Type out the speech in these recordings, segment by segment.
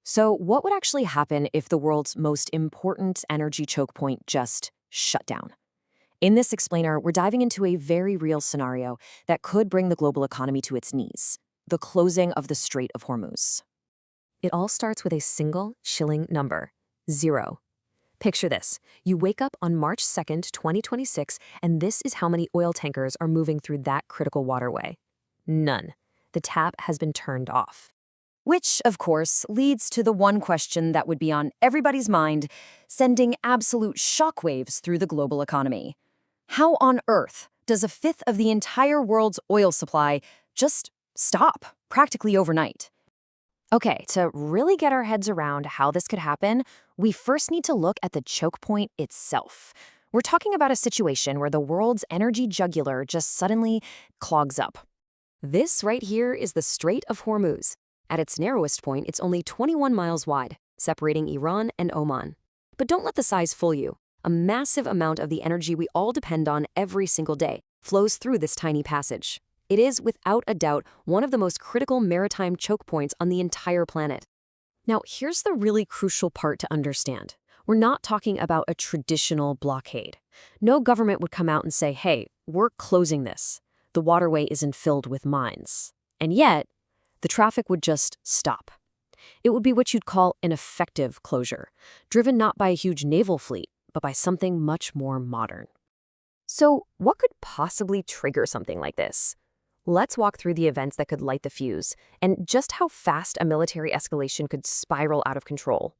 So, what would actually happen if the world's most important energy choke point just shut down? In this explainer, we're diving into a very real scenario that could bring the global economy to its knees: the closing of the Strait of Hormuz. It all starts with a single chilling number: zero. Picture this. You wake up on March 2nd, 2026, and this is how many oil tankers are moving through that critical waterway. None. The tap has been turned off. Which, of course, leads to the one question that would be on everybody's mind, sending absolute shockwaves through the global economy. How on earth does a fifth of the entire world's oil supply just stop, practically overnight? Okay, to really get our heads around how this could happen, we first need to look at the choke point itself. We're talking about a situation where the world's energy jugular just suddenly clogs up. This right here is the Strait of Hormuz. At its narrowest point, it's only 21 miles wide, separating Iran and Oman. But don't let the size fool you. A massive amount of the energy we all depend on every single day flows through this tiny passage. It is, without a doubt, one of the most critical maritime choke points on the entire planet. Now, here's the really crucial part to understand. We're not talking about a traditional blockade. No government would come out and say, hey, we're closing this. The waterway isn't filled with mines. And yet, the traffic would just stop. It would be what you'd call an effective closure, driven not by a huge naval fleet, but by something much more modern. So, what could possibly trigger something like this? Let's walk through the events that could light the fuse, and just how fast a military escalation could spiral out of control.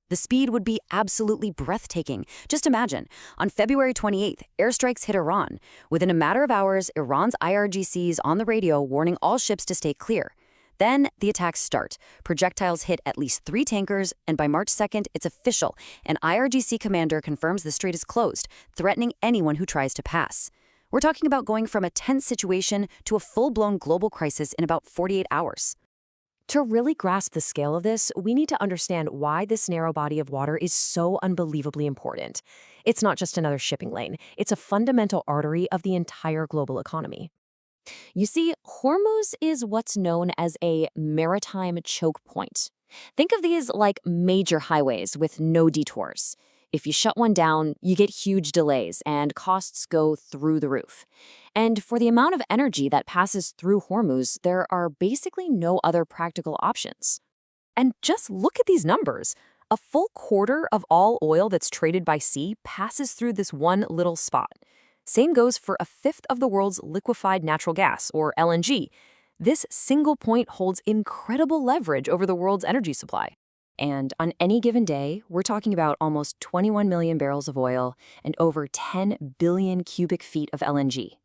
The speed would be absolutely breathtaking. Just imagine, on February 28th, airstrikes hit Iran. Within a matter of hours, Iran's IRGC's on the radio warning all ships to stay clear. Then the attacks start. Projectiles hit at least 3 tankers, and by March 2nd, it's official. An IRGC commander confirms the strait is closed, threatening anyone who tries to pass. We're talking about going from a tense situation to a full-blown global crisis in about 48 hours. To really grasp the scale of this, we need to understand why this narrow body of water is so unbelievably important. It's not just another shipping lane. It's a fundamental artery of the entire global economy. You see, Hormuz is what's known as a maritime choke point. Think of these like major highways with no detours. If you shut one down, you get huge delays and costs go through the roof. And for the amount of energy that passes through Hormuz, there are basically no other practical options. And just look at these numbers. A full quarter of all oil that's traded by sea passes through this one little spot. Same goes for a fifth of the world's liquefied natural gas, or LNG. This single point holds incredible leverage over the world's energy supply. And on any given day, we're talking about almost 21 million barrels of oil and over 10 billion cubic feet of LNG.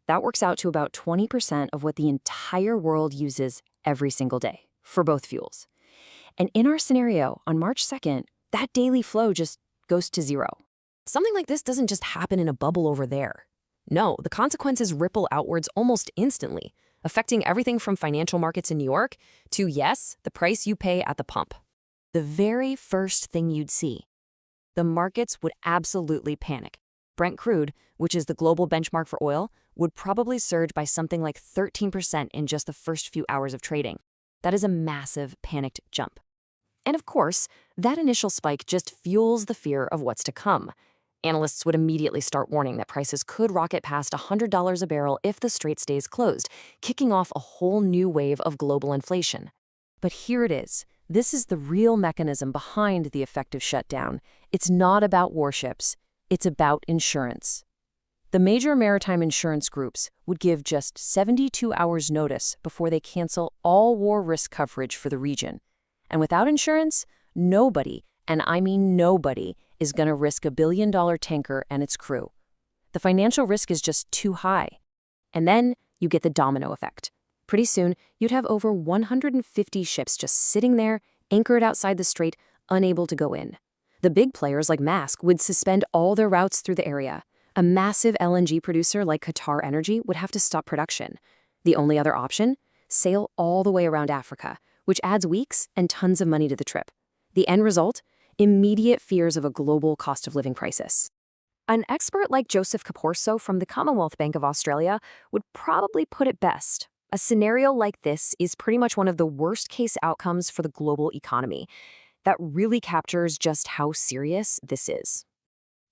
That works out to about 20% of what the entire world uses every single day, for both fuels. And in our scenario, on March 2nd, that daily flow just goes to zero. Something like this doesn't just happen in a bubble over there. No, the consequences ripple outwards almost instantly, affecting everything from financial markets in New York to, yes, the price you pay at the pump. The very first thing you'd see. The markets would absolutely panic. Brent crude, which is the global benchmark for oil, would probably surge by something like 13% in just the first few hours of trading. That is a massive panicked jump. And of course, that initial spike just fuels the fear of what's to come. Analysts would immediately start warning that prices could rocket past $100 a barrel if the strait stays closed, kicking off a whole new wave of global inflation. But here it is. This is the real mechanism behind the effective shutdown. It's not about warships. It's about insurance. The major maritime insurance groups would give just 72 hours notice before they cancel all war risk coverage for the region. And without insurance, nobody, and I mean nobody, is going to risk a billion-dollar tanker and its crew. The financial risk is just too high. And then you get the domino effect. Pretty soon, you'd have over 150 ships just sitting there, anchored outside the strait, unable to go in. The big players like Maersk would suspend all their routes through the area. A massive LNG producer like Qatar Energy would have to stop production. The only other option? Sail all the way around Africa, which adds weeks and tons of money to the trip. The end result? Immediate fears of a global cost of living crisis. An expert like Joseph Caporso from the Commonwealth Bank of Australia would probably put it best. A scenario like this is pretty much one of the worst case outcomes for the global economy. That really captures just how serious this is.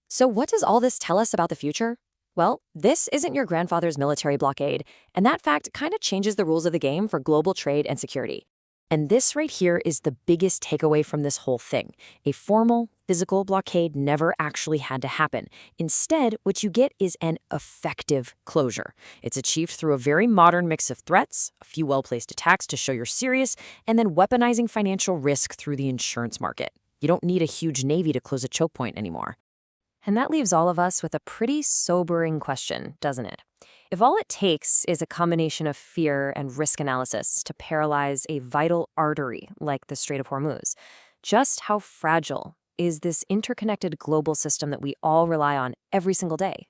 So, what does all this tell us about the future? Well, this isn't your grandfather's military blockade, and that fact kind of changes the rules of the game for global trade and security. And this right here is the biggest takeaway from this whole thing. A formal, physical blockade never actually had to happen. Instead, what you get is an effective closure. It's achieved through a very modern mix of threats, a few well-placed attacks to show you're serious, and then weaponizing financial risk through the insurance market. You don't need a huge navy to close a choke point anymore. And that leaves all of us with a pretty sobering question, doesn't it? If all it takes is a combination of fear and risk analysis to paralyze a vital artery like the Strait of Hormuz, just how fragile is this interconnected global system that we all rely on every single day?